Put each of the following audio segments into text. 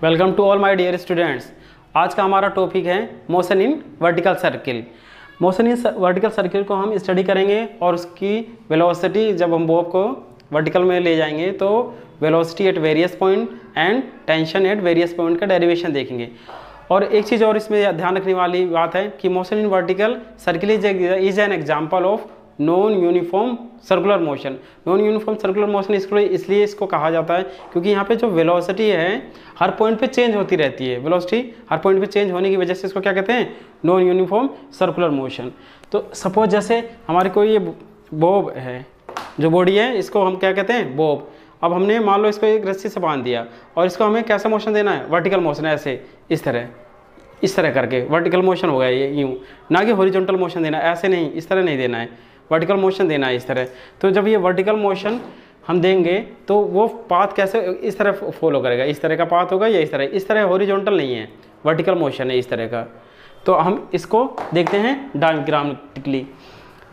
Welcome to all my dear students. आज का हमारा टॉपिक है motion in vertical circle. Motion in vertical circle को हम स्टडी करेंगे और उसकी वेलोसिटी, जब हम बॉब को वर्टिकल में ले जाएंगे तो velocity at various point and tension at various point का डेरिवेशन देखेंगे। और एक चीज़ और इसमें ध्यान रखने वाली बात है कि motion in vertical circle is an example of non uniform circular motion. Non uniform circular motion इसलिए इसको कहा जाता है क्योंकि यहाँ पे जो वेलोसिटी है हर पॉइंट पे चेंज होती रहती है। वेलोसिटी हर पॉइंट पे चेंज होने की वजह से इसको क्या कहते हैं, नॉन यूनिफॉर्म सर्कुलर मोशन। तो सपोज जैसे हमारे कोई ये बॉब है, जो बॉडी है इसको हम क्या कहते हैं, बॉब। अब हमने मान लो इसको एक रस्सी से बांध दिया और इसको हमें कैसा मोशन देना है, वर्टिकल मोशन, ऐसे इस तरह करके वर्टिकल मोशन होगा ये यूँ, ना कि हॉरिजॉन्टल मोशन देना, ऐसे नहीं, इस तरह नहीं देना है, वर्टिकल मोशन देना है इस तरह। तो जब ये वर्टिकल मोशन हम देंगे तो वो पाथ कैसे इस तरह फॉलो करेगा, इस तरह का पाथ होगा या इस तरह हॉरिजॉन्टल नहीं है, वर्टिकल मोशन है इस तरह का। तो हम इसको देखते हैं डायग्रामेटिकली।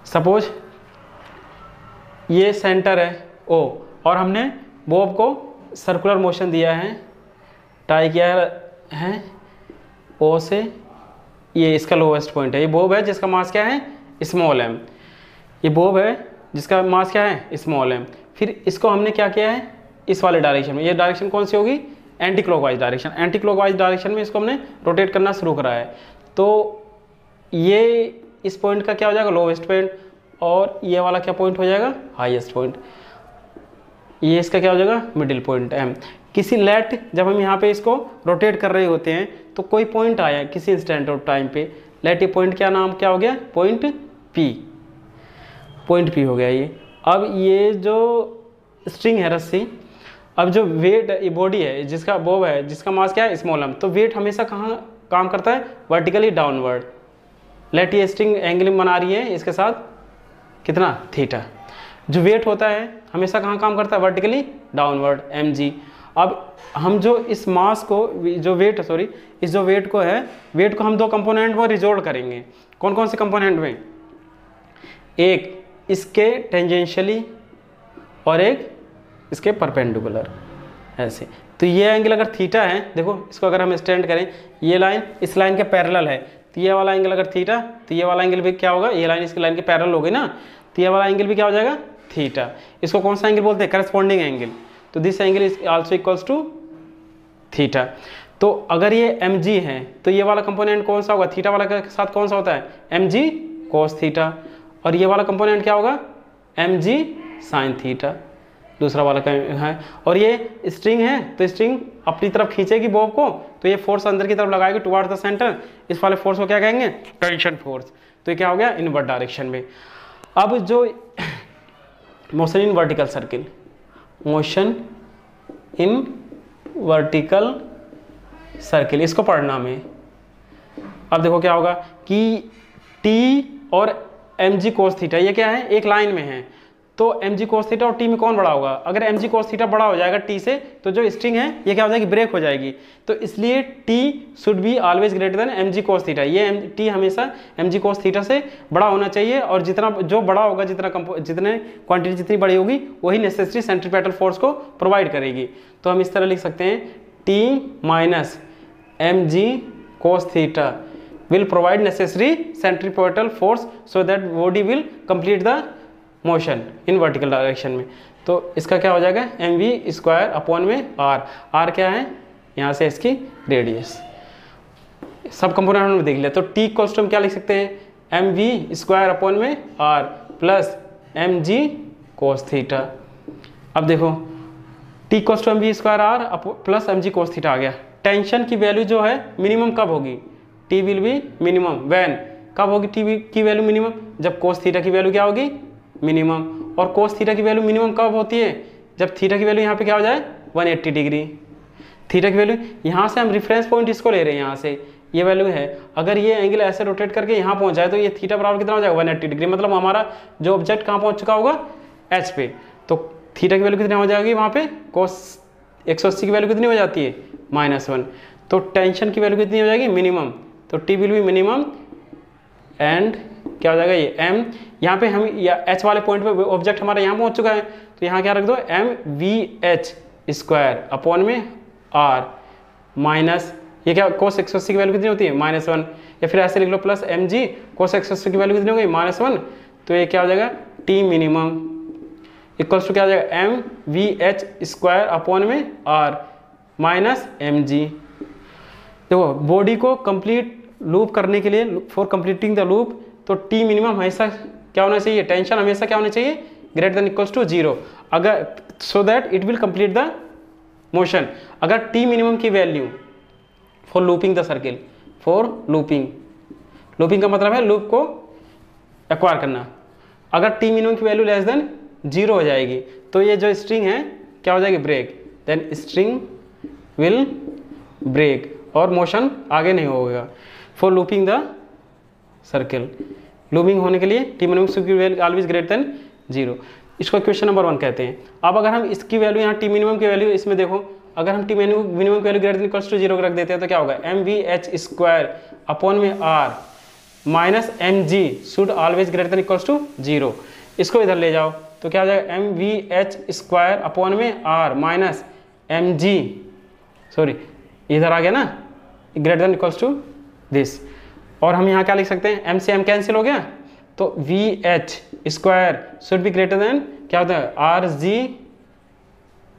सपोज ये सेंटर है ओ और हमने बॉब को सर्कुलर मोशन दिया है, टाई किया है ओ से, ये इसका लोवेस्ट पॉइंट है। ये बॉब है जिसका मास क्या है, स्मॉल एम। ये बॉब है जिसका मास क्या है, स्मॉल एम। फिर इसको हमने क्या किया है, इस वाले डायरेक्शन में, ये डायरेक्शन कौन सी होगी, anti clockwise direction. Anti clockwise direction में इसको हमने रोटेट करना शुरू करा है। तो ये इस पॉइंट का क्या हो जाएगा, लोवेस्ट पॉइंट, और ये वाला क्या पॉइंट हो जाएगा, हाईएस्ट पॉइंट। ये इसका क्या हो जाएगा, मिडिल पॉइंट एम। किसी लेट, जब हम यहाँ पे इसको रोटेट कर रहे होते हैं तो कोई पॉइंट आया किसी इंस्टेंट ऑफ टाइम पे, लेट ये पॉइंट क्या नाम क्या हो गया, पॉइंट पी, पॉइंट पी हो गया ये। अब ये जो स्ट्रिंग है, रस्सी, अब जो वेट, ये बॉडी है जिसका बॉब है जिसका मास क्या है, स्मॉल एम, तो वेट हमेशा कहाँ काम करता है, वर्टिकली डाउनवर्ड। लेट ये स्ट्रिंग एंगल बना रही है इसके साथ कितना, थीटा। जो वेट होता है हमेशा कहाँ काम करता है, वर्टिकली डाउनवर्ड, एम जी। अब हम जो इस मास को, जो वेट, सॉरी, इस जो वेट को है, वेट को हम दो कंपोनेंट में रिजोल्व करेंगे। कौन कौन से कंपोनेंट में, एक इसके टेंजेंशियली और एक इसके परपेंडिकुलर, ऐसे। तो ये एंगल अगर थीटा है, देखो इसको अगर हम स्टैंड करें, ये लाइन इस लाइन के पैरेलल है, तो ये वाला एंगल अगर थीटा, तो ये वाला एंगल भी क्या होगा, ये लाइन इसकी लाइन के पैरेलल होगी ना, तो ये वाला एंगल भी क्या हो जाएगा, थीटा। इसको कौन सा एंगल बोलते हैं, करस्पॉन्डिंग एंगल। तो this angle is also equals to theta. तो अगर ये एम जी है तो ये वाला कंपोनेंट कौन सा होगा, थीटा वाला के साथ कौन सा होता है, एम जी कोस थीटा। और ये वाला कंपोनेंट क्या होगा, एम जी साइन थीटा, दूसरा वाला है। और ये स्ट्रिंग है तो स्ट्रिंग अपनी तरफ खींचेगी बॉब को, तो ये फोर्स अंदर की तरफ लगाएगी टुवार्ड द सेंटर। इस वाले फोर्स को क्या कहेंगे, टेंशन फोर्स। तो ये क्या हो गया, इनवर्ट डायरेक्शन में। अब जो motion in vertical circle, motion in vertical circle, इसको पढ़ना में। अब देखो क्या होगा कि टी और एम जी कोस थीटा, ये क्या है, एक लाइन में है। तो एम जी कोस थीटा और टी में कौन बड़ा होगा, अगर एम जी कोस थीटा बड़ा हो जाएगा टी से, तो जो स्ट्रिंग है ये क्या हो जाएगी, ब्रेक हो जाएगी। तो इसलिए T should be always greater than M G cos theta. ये टी हमेशा एम जी कोस थीटा से बड़ा होना चाहिए, और जितना जो बड़ा होगा, जितने क्वांटिटी जितनी बड़ी होगी वही नेसेसरी सेंट्रीपेटल फोर्स को प्रोवाइड करेगी। तो हम इस तरह लिख सकते हैं, T minus M G cos theta will provide necessary centripetal force so that body will complete the motion in vertical direction में। तो इसका क्या हो जाएगा, एम वी स्क्वायर अपॉन में आर। आर क्या है, यहाँ से इसकी रेडियस। सब कंपोनेंट हमने देख लिया। तो टी इक्वल्स टू हम क्या लिख सकते हैं, एम वी स्क्वायर अपॉन में R plus M G cos theta. अब देखो T equals to M V square R plus M G cos theta आ गया। टेंशन की वैल्यू जो है मिनिमम कब होगी, T will be minimum when, कब होगी टी की वैल्यू मिनिमम, जब कोस थीटा की वैल्यू क्या होगी, मिनिमम। और कोस थीटा की वैल्यू मिनिमम कब होती है, जब थीटा की वैल्यू यहाँ पे क्या हो जाए, 180 डिग्री। थीटा की वैल्यू, यहाँ से हम रिफरेंस पॉइंट इसको ले रहे हैं, यहाँ से ये वैल्यू है। अगर ये एंगल ऐसे रोटेट करके यहाँ पहुँच जाए तो ये थीटा बराबर कितना हो जाएगा, 180 डिग्री। मतलब हमारा जो ऑब्जेक्ट कहाँ पहुँच चुका होगा, एच पे। तो थीटा की वैल्यू कितनी हो जाएगी वहाँ पे, कोस 180 की वैल्यू कितनी हो जाती है, -1। तो टेंशन की वैल्यू कितनी हो जाएगी, मिनिमम। तो T will be minimum and क्या हो जाएगा, ये एम, यहाँ पे हम या एच वाले पॉइंट पे ऑब्जेक्ट हमारा यहाँ पहुँच चुका है, तो यहाँ क्या रख दो, M V H square upon में आर माइनस ये क्या cos 180 की वैल्यू कितनी होती है -1, या फिर ऐसे लिख लो प्लस mg cos 180 की वैल्यू कितनी हो गई -1, तो ये क्या हो जाएगा टी मिनिमम इक्वल्स टू क्या हो जाएगा M V H square upon में आर माइनस एम जी। देखो बॉडी को कंप्लीट लूप करने के लिए फॉर कंप्लीटिंग द लूप तो टी मिनिमम हमेशा क्या होना चाहिए, टेंशन हमेशा क्या होना चाहिए ग्रेटर देन इक्वल्स टू 0, अगर so that it will complete the motion. अगर टी मिनिमम की value for looping the circle, for looping का मतलब है लूप को एक्वायर करना, अगर टी मिनिमम की वैल्यू लेस देन 0 हो जाएगी तो ये जो स्ट्रिंग है क्या हो जाएगी break, then string will break और मोशन आगे नहीं होगा। For looping the circle, looping होने के लिए टी मिनिमम की वैल्यू ऑलवेज ग्रेटर देन 0, इसको क्वेश्चन नंबर 1 कहते हैं। अब अगर हम इसकी वैल्यू यहाँ टी मिनिमम की वैल्यू इसमें देखो, अगर हम टी मिनिमम की value greater than equals to 0 रख देते हैं तो क्या होगा M V H square upon में R minus M G should always greater than equals to 0। इसको इधर ले जाओ तो क्या हो जाएगा M V H square upon में R minus M G, sorry इधर आ गया ना greater than equals to this, और हम यहाँ क्या लिख सकते हैं एम से एम कैंसिल हो गया तो V H square should be greater than क्या होता है आर जी,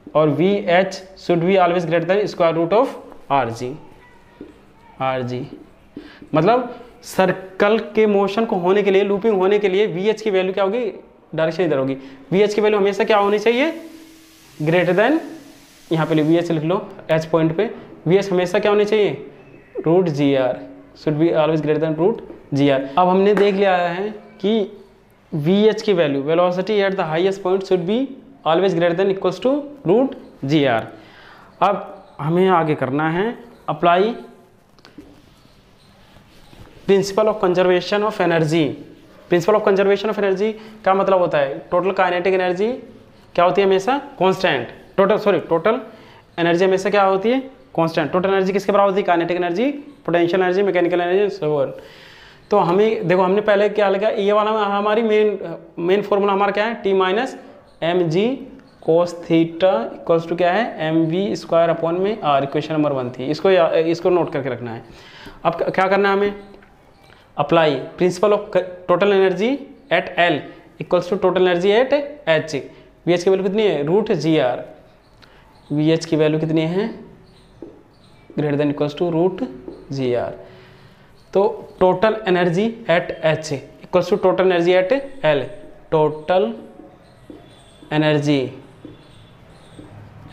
और V H should be always greater than square root of R G. मतलब सर्कल के मोशन को होने के लिए, लूपिंग होने के लिए वी एच की वैल्यू क्या होगी, डायरेक्शन इधर होगी, वी एच की वैल्यू हमेशा क्या होनी चाहिए ग्रेटर देन, यहाँ पे वी एच लिख लो एच पॉइंट पे, वी एच हमेशा क्या होनी चाहिए root G R, should be always greater than root G R. अब हमने देख लिया है कि वी एच की value velocity at the highest point should be always greater than equals to root G R. अब हमें आगे करना है apply principle of conservation of energy. Principle of conservation of energy का मतलब होता है टोटल काइनेटिक एनर्जी क्या होती है हमेशा कांस्टेंट, टोटल एनर्जी हमेशा क्या होती है कांस्टेंट। टोटल एनर्जी किसके बराबर होती है kinetic energy, potential energy, mechanical energy, so on. तो हमें देखो हमने पहले क्या लिखा, ये वाला हमारी मेन फॉर्मूला हमारा क्या है T minus M G cos theta equals to क्या है एम वी स्क्वायर अपॉन में आर, इक्वेशन नंबर 1 थी, इसको नोट करके रखना है। अब क्या करना है हमें apply principle of total energy at L equals to total energy at H. V H की वैल्यू कितनी है root G R, V H की वैल्यू कितनी है greater than equals to root G R. तो total energy at H equals to total energy at L, total energy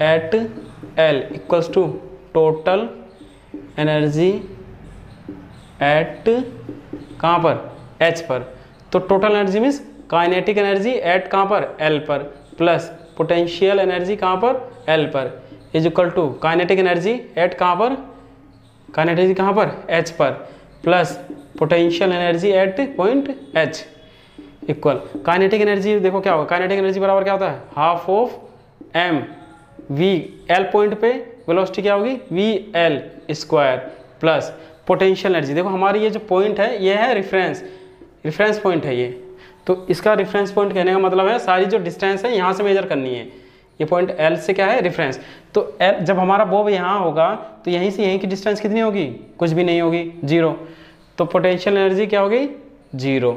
at L equals to total energy at कहाँ पर H पर। तो total energy means kinetic energy at कहाँ पर L पर, plus potential energy कहाँ पर एल पर, is equal to kinetic energy at कहाँ पर, काइनेटिक एनर्जी कहाँ पर एच पर, plus potential energy at point H equal kinetic energy. देखो क्या होगा काइनेटिक एनर्जी बराबर क्या होता है half of M V L point पे वेलोसिटी क्या होगी V L square, plus potential energy. देखो हमारी ये जो पॉइंट है ये है रेफरेंस पॉइंट है ये, तो इसका रेफरेंस पॉइंट कहने का मतलब है सारी जो डिस्टेंस है यहाँ से मेजर करनी है, ये पॉइंट एल से क्या है रेफरेंस। तो एल जब हमारा बॉब यहाँ होगा तो यहीं से यहीं की डिस्टेंस कितनी होगी कुछ भी नहीं होगी 0, तो पोटेंशियल एनर्जी क्या होगी 0,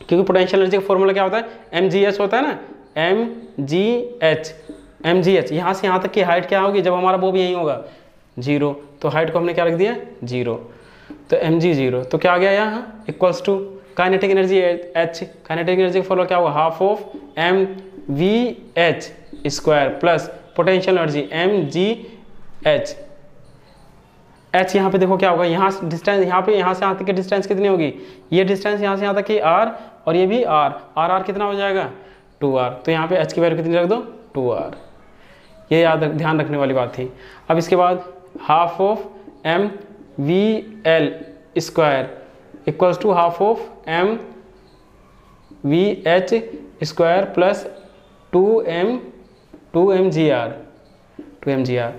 क्योंकि पोटेंशियल एनर्जी का फॉर्मूला क्या होता है एम जी एच होता है ना, एम जी एच यहाँ से यहाँ तक की हाइट क्या होगी जब हमारा बॉब यहीं होगा 0, तो हाइट को हमने क्या रख दिया 0, तो एम जी 0, तो क्या आ गया यहाँ equals to kinetic energy H, kinetic energy का फॉर्मूला क्या होगा half of M V H square plus potential energy M G H. H यहाँ पे देखो क्या होगा यहाँ डिस्टेंस यहाँ से यहाँ तक की डिस्टेंस कितनी होगी, ये डिस्टेंस यहाँ से यहाँ तक की आर और ये भी आर कितना हो जाएगा 2r, तो यहाँ पे एच की वैल्यू कितनी रख दो 2r, ये ध्यान रखने वाली बात थी। अब इसके बाद half of M V L square equals to half of M V H square plus 2m G R,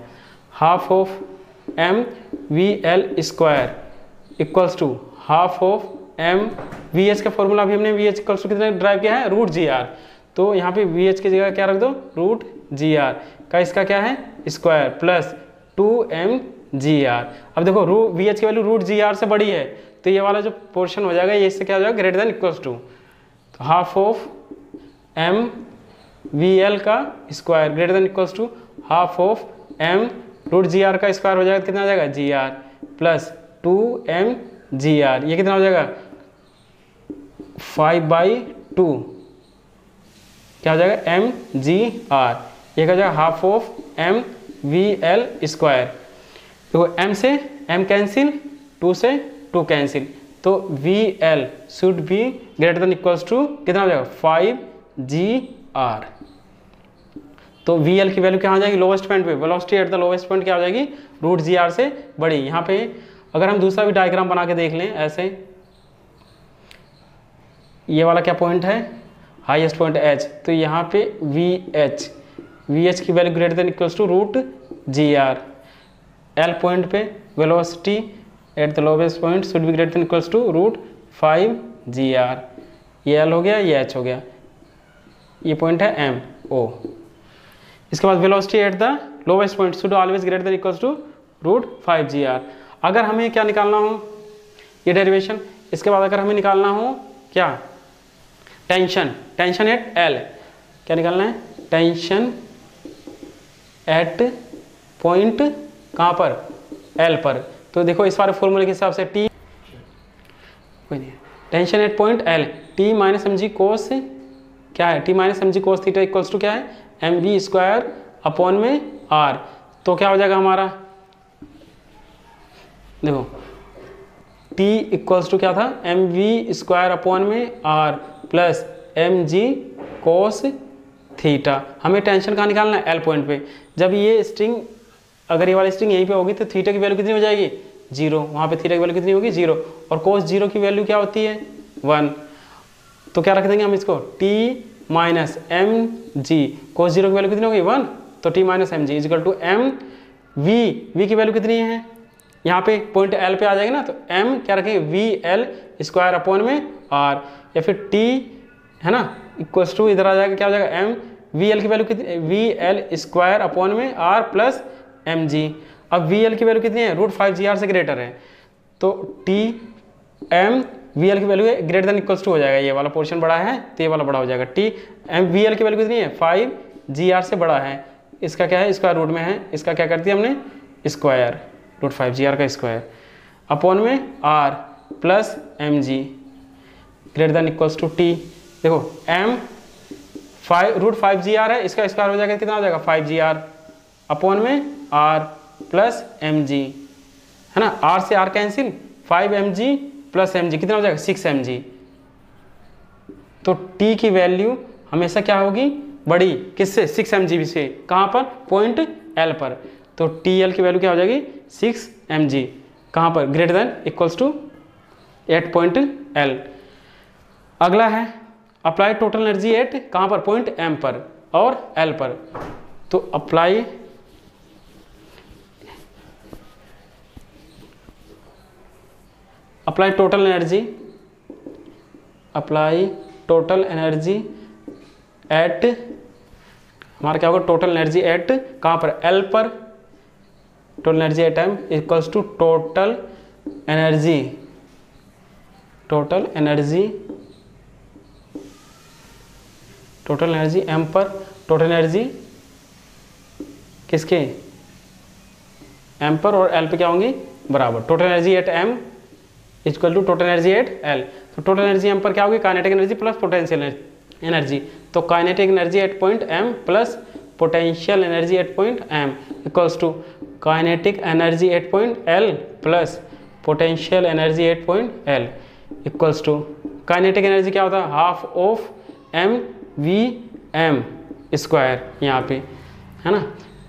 half of M V L square equals to half of M V H का formula अभी हमने V H equals to कितना drive किया है root G R, तो यहाँ पे V H की जगह क्या रख दो रूट जी आर का इसका क्या है स्क्वायर प्लस 2mgr। अब देखो वी एच की वैल्यू रूट जी आर से बड़ी है, तो ये वाला जो पोर्शन हो जाएगा ये इससे क्या हो जाएगा, ग्रेटर देन इक्वल्स टू, तो half of M V L का square greater than equals to half of M root G R का स्क्वायर हो जाएगा, कितना हो जाएगा जी आर प्लस 2mgr। ये कितना हो जाएगा 5/2 क्या हो जाएगा mgr। ये क्या हो जाएगा half of M V L square. देखो m से m कैंसिल, 2 से 2 कैंसिल, तो V L should be greater than equals to कितना हो जाएगा 5gr। तो वी एल की वैल्यू क्या हो जाएगी लोवेस्ट पॉइंट पे, velocity at the lowest point क्या हो जाएगी रूट जी आर से बड़ी। यहाँ पे अगर हम दूसरा भी डायग्राम बना के देख लें ऐसे, ये वाला क्या पॉइंट है हाईएस्ट पॉइंट एच, तो यहाँ पे वी एच की value greater than equals to root G R. L point पे velocity at the lowest point should be greater than equals to root 5gr। ये एल हो गया, ये एच हो गया, ये पॉइंट है एम ओ। इसके बाद velocity at the lowest point should always greater than equals to root 5gr। अगर हमें क्या निकालना हो ये डेरिवेशन, इसके बाद अगर हमें निकालना हो क्या टेंशन एट एल, क्या निकालना है टेंशन एट पॉइंट कहाँ पर एल पर। तो देखो इस वाले फॉर्मूले के हिसाब से टी कोई नहीं, tension at point L T minus M G cos क्या है, T minus M G cos theta equals to क्या है एम वी स्क्वायर अपॉन में आर। तो क्या हो जाएगा हमारा, देखो t इक्वल्स टू क्या था एम वी स्क्वायर अपॉन में R plus M G cos theta. हमें टेंशन कहाँ निकालना है एल पॉइंट पे। जब ये स्ट्रिंग अगर ये वाली स्ट्रिंग यहीं पे होगी तो थीटा की वैल्यू कितनी हो जाएगी 0, वहाँ पे थीटा की वैल्यू कितनी होगी 0, और कोस 0 की वैल्यू क्या होती है 1। तो क्या रख देंगे हम इसको t minus M G, cos 0 की वैल्यू कितनी होगी 1, तो t minus M G equal to M V की वैल्यू कितनी है यहाँ पे पॉइंट एल पे आ जाएगा ना, तो m क्या रखेंगे वी एल स्क्वायर अपॉन में r, या फिर t है ना इक्वल्स टू इधर आ जाएगा क्या हो जाएगा m वी एल की वैल्यू कितनी वी एल स्क्वायर अपॉन में r प्लस एम जी। अब वी एल की वैल्यू कितनी है रूट 5gr से ग्रेटर है, तो t m वी एल की value greater than equals to हो जाएगा, ये वाला पोर्शन बड़ा है तो ये वाला बड़ा हो जाएगा। t m वी एल की वैल्यू कितनी है 5gr से बड़ा है, इसका क्या है स्क्वायर रूट में है, इसका क्या कर दिया हमने स्क्वायर रूट 5gr का स्क्वायर अपॉन में r plus M G greater than equals to T. देखो m रूट 5gr है, इसका स्क्वायर हो जाएगा कितना हो जाएगा 5gr अपॉन में r प्लस एम जी, है ना r से r cancel 5mg plus mg कितना हो जाएगा 6mg। तो t की वैल्यू हमेशा क्या होगी बड़ी किससे 6mg से, कहाँ पर पॉइंट l पर, तो TL की वैल्यू क्या हो जाएगी 6mg कहाँ पर greater than equals to at point L। अगला है अप्लाई टोटल एनर्जी एट कहाँ पर पॉइंट M पर और L पर। तो अप्लाई टोटल एनर्जी एट हमारा क्या होगा टोटल एनर्जी एट कहाँ पर L पर, total energy at M equals to total energy M पर, टोटल एनर्जी किसके M पर और L पे क्या होंगी बराबर, total energy at M equal to total energy at L। तो टोटल एनर्जी M पर क्या होगी kinetic energy plus potential energy, तो kinetic energy at point M plus potential energy at point M equals to kinetic energy at point L plus potential energy at point L equals to kinetic energy क्या होता है half of M V M square यहाँ पे है ना,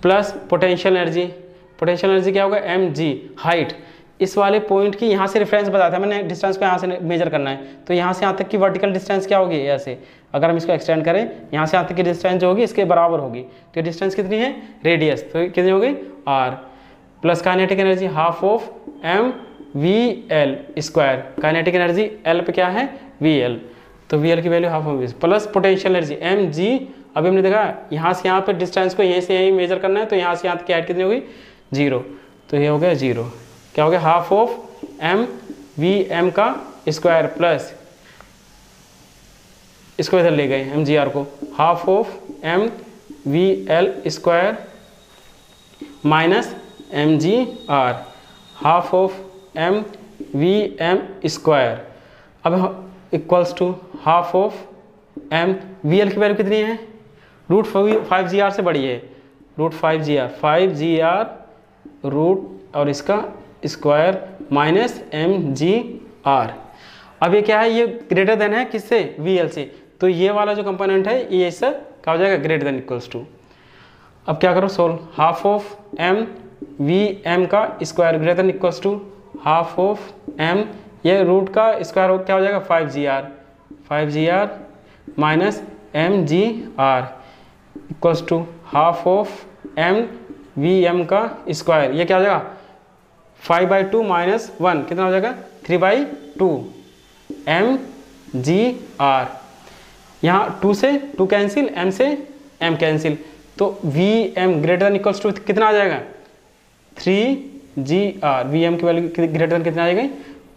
plus potential energy क्या होगा M G height. इस वाले पॉइंट की यहाँ से रेफरेंस बताया था मैंने, डिस्टेंस को यहाँ से मेजर करना है, तो यहाँ से यहाँ तक की वर्टिकल डिस्टेंस क्या होगी ऐसे, अगर हम इसको एक्सटेंड करें यहाँ से यहाँ तक की डिस्टेंस जो होगी इसके बराबर होगी, तो डिस्टेंस कितनी है रेडियस, तो कितनी होगी r plus kinetic energy half of M V L square, kinetic energy L पे क्या है वी एल, तो वी एल की value half of plus potential energy M G. अभी हमने देखा यहाँ से यहाँ पे डिस्टेंस को यहीं से यहीं मेजर करना है, तो यहाँ से यहाँ तक की हाइट कितनी होगी 0, तो ये हो गया 0। क्या हो गया, half of M V M का स्क्वायर प्लस, इसको इधर ले गए एम जी आर को, half of M V L square minus M G R, half of M V M square, अब equals to half of M V L की value कितनी है, रूट 5GR से बड़ी है, रूट 5GR रूट और इसका स्क्वायर माइनस MGR। अब ये क्या है, ये ग्रेटर देन है किससे, VL से, तो ये वाला जो कंपोनेंट है ये इससे क्या हो जाएगा, ग्रेटर देन इक्वल्स टू। अब क्या करो solve, half of M V M का square greater than equals to half of M, ये रूट का स्क्वायर क्या हो जाएगा 5GR minus MGR equals to half of M V M का स्क्वायर, ये क्या हो जाएगा 5/2 माइनस 1 कितना हो जाएगा 3/2 MGR। यहाँ 2 से 2 कैंसिल, m से m कैंसिल, तो VM greater than equals to कितना आ जाएगा 3GR, VM की वैल्यू ग्रेटर देन कितना आ जाएगा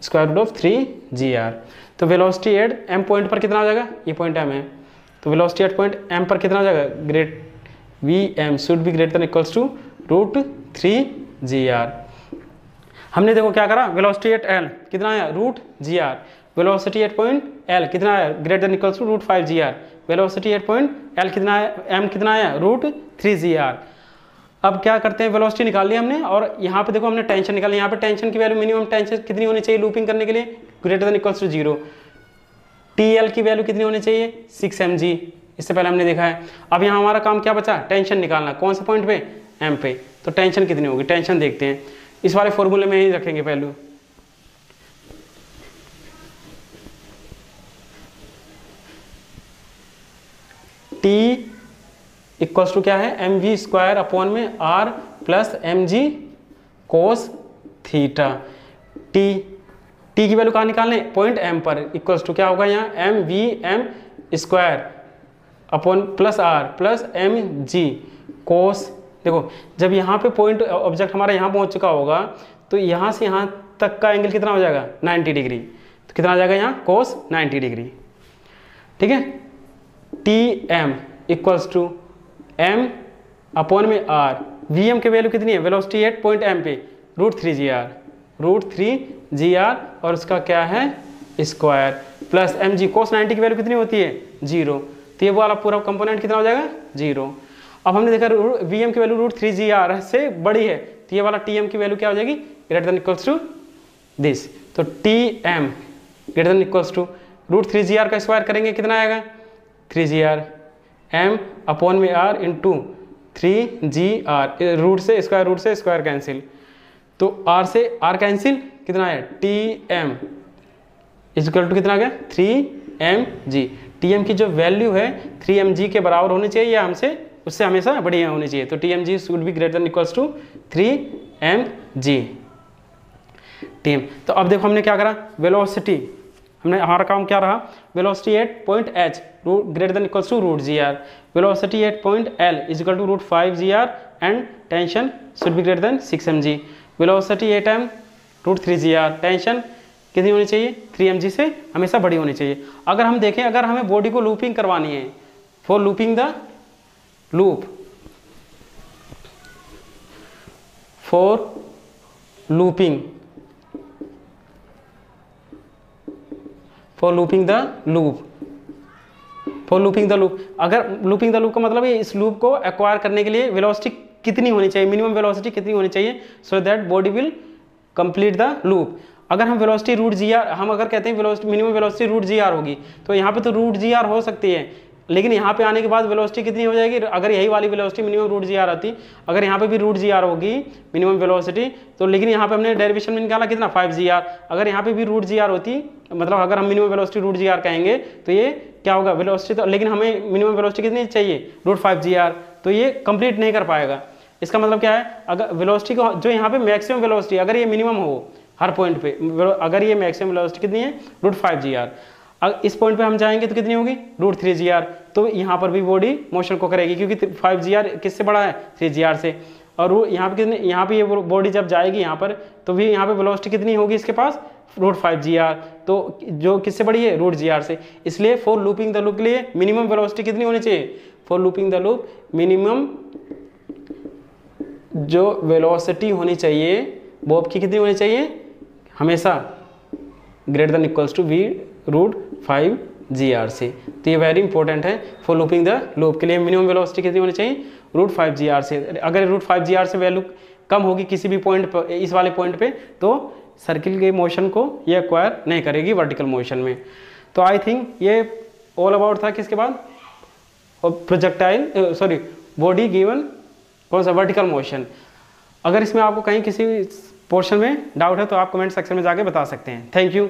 स्क्वायर रूट ऑफ 3GR। तो वेलोसिटी एट m पॉइंट पर कितना हो जाएगा, ये पॉइंट m है, तो वेलोसिटी एट पॉइंट m पर कितना हो जाएगा, great VM should be greater than equals to root 3GR। हमने देखो क्या करा, वेलोसिटी एट L कितना आया root GR, velocity at point L कितना आया greater than equals to root 5GR, velocity at point L कितना आया m कितना आया रूट 3GR। अब क्या करते हैं, वेलोसिटी निकाल लिया हमने और यहाँ पे देखो हमने टेंशन निकाली, यहाँ पे टेंशन की वैल्यू मिनिमम टेंशन कितनी होनी चाहिए लूपिंग करने के लिए, greater than equals to 0। TL की वैल्यू कितनी होनी चाहिए 6 mg, इससे पहले हमने देखा है। अब यहाँ हमारा काम क्या बचा, टेंशन निकालना, कौन से पॉइंट पे m पे, तो टेंशन कितनी होगी, टेंशन देखते हैं, इस वाले फॉर्मूले में ही रखेंगे वैल्यू। T इक्वल्स टू क्या है mv स्क्वायर अपॉन में r plus mg cos theta. T की वैल्यू कहाँ निकालने, पॉइंट m पर, इक्वल्स टू क्या होगा यहाँ mvm square upon plus r plus mg कोस। देखो जब यहाँ पे पॉइंट ऑब्जेक्ट हमारा यहाँ पहुँच चुका होगा तो यहाँ से यहाँ तक का एंगल कितना हो जाएगा 90 डिग्री, तो कितना आ जाएगा यहाँ कोस 90 डिग्री, ठीक है। Tm equals to m upon में r, Vm की वैल्यू कितनी है, वेलोसिटी एट पॉइंट m पे रूट 3GR और उसका क्या है स्क्वायर प्लस mg कोस 90 की वैल्यू कितनी होती है 0, तो ये वाला पूरा कंपोनेंट कितना हो जाएगा 0। अब हमने देखा Vm की वैल्यू रूट 3GR से बड़ी है, तो ये वाला Tm की वैल्यू क्या हो जाएगी greater than equals to this, तो Tm greater than equals to root 3GR का स्क्वायर करेंगे कितना आएगा 3GR m अपॉन में r इंटू 3GR, रूट से स्क्वायर कैंसिल, तो r से r कैंसिल कितना है Tm इक्वल टू कितना आ गया 3mg। Tm की जो वैल्यू है 3mg के बराबर होनी चाहिए या हमसे उससे हमेशा बड़ी होनी चाहिए, तो Tmg should be greater than equals to 3mg Tm। तो अब देखो हमने क्या करा, वेलोसिटी हमने, हमारा काम क्या रहा, velocity at point h greater than equals to root GR, velocity at point L is equal to root 5GR and tension should be greater than 6 mg, velocity at m root 3GR, tension कितनी होनी चाहिए 3mg से हमेशा बड़ी होनी चाहिए। अगर हम देखें, अगर हमें बॉडी को लूपिंग करवानी है, for looping the loop, for looping अगर लूपिंग द लूप का मतलब है इस लूप को एक्वायर करने के लिए वेलोसिटी कितनी होनी चाहिए, मिनिमम वेलोसिटी कितनी होनी चाहिए, so that body will complete the loop. अगर हम वेलोसिटी रूट GR, हम अगर कहते हैं velocity minimum velocity root GR होगी, तो यहाँ पे तो रूट GR हो सकती है, लेकिन यहाँ पे आने के बाद वेलोसिटी कितनी हो जाएगी, अगर यही वाली वेलोसिटी मिनिमम रूट GR आती, अगर यहाँ पे भी रूट GR होगी मिनिमम वेलोसिटी, तो लेकिन यहाँ पे हमने डेरिवेशन में निकाला कितना 5GR, अगर यहाँ पे भी रूट GR होती, मतलब अगर हम मिनिमम वेलोसिटी रूट GR कहेंगे तो ये क्या होगा वेलोसिटी, तो लेकिन हमें मिनिमम वेलोसिटी कितनी चाहिए रूट 5GR, तो ये कंप्लीट नहीं कर पाएगा। इसका मतलब क्या है, अगर वेलोसिटी को जो यहाँ पे मैक्सिमम वेलोसिटी अगर ये मिनिमम हो हर पॉइंट पे, अगर ये मैक्सिमम वेलोसिटी कितनी है रूट 5GR, अगर इस पॉइंट पे हम जाएंगे तो कितनी होगी रूट 3GR, तो यहाँ पर भी बॉडी मोशन को करेगी क्योंकि 5GR किससे बड़ा है 3GR से। और यहाँ पे कितने, यहाँ पे ये बॉडी जब जाएगी यहाँ पर, तो भी यहाँ पे वेलोसिटी कितनी होगी इसके पास, √5 g, तो जो किससे बड़ी है, √g से। इसलिए फॉर लूपिंग द लूप के लिए मिनिमम वेलोसिटी कितनी होनी चाहिए, for looping the loop minimum जो वेलोसिटी होनी चाहिए बॉब की कितनी होनी चाहिए, हमेशा greater than equals to v√5 से। तो ये वेरी इंपॉर्टेंट है, फॉर लूपिंग द लूप के लिए मिनिमम वेलोसिटी कितनी होनी चाहिए, √5 से। अगर √5 से वैल्यू कम होगी किसी भी पॉइंट पर, इस वाले पॉइंट पे, तो सर्किल के मोशन को ये एक्वायर नहीं करेगी वर्टिकल मोशन में। तो आई थिंक ये ऑल अबाउट था किसके बाद, प्रोजेक्टाइल सॉरी बॉडी गिवन कौन सा, वर्टिकल मोशन। अगर इसमें आपको कहीं किसी पोर्शन में डाउट है तो आप कमेंट सेक्शन में जाके बता सकते हैं। Thank you.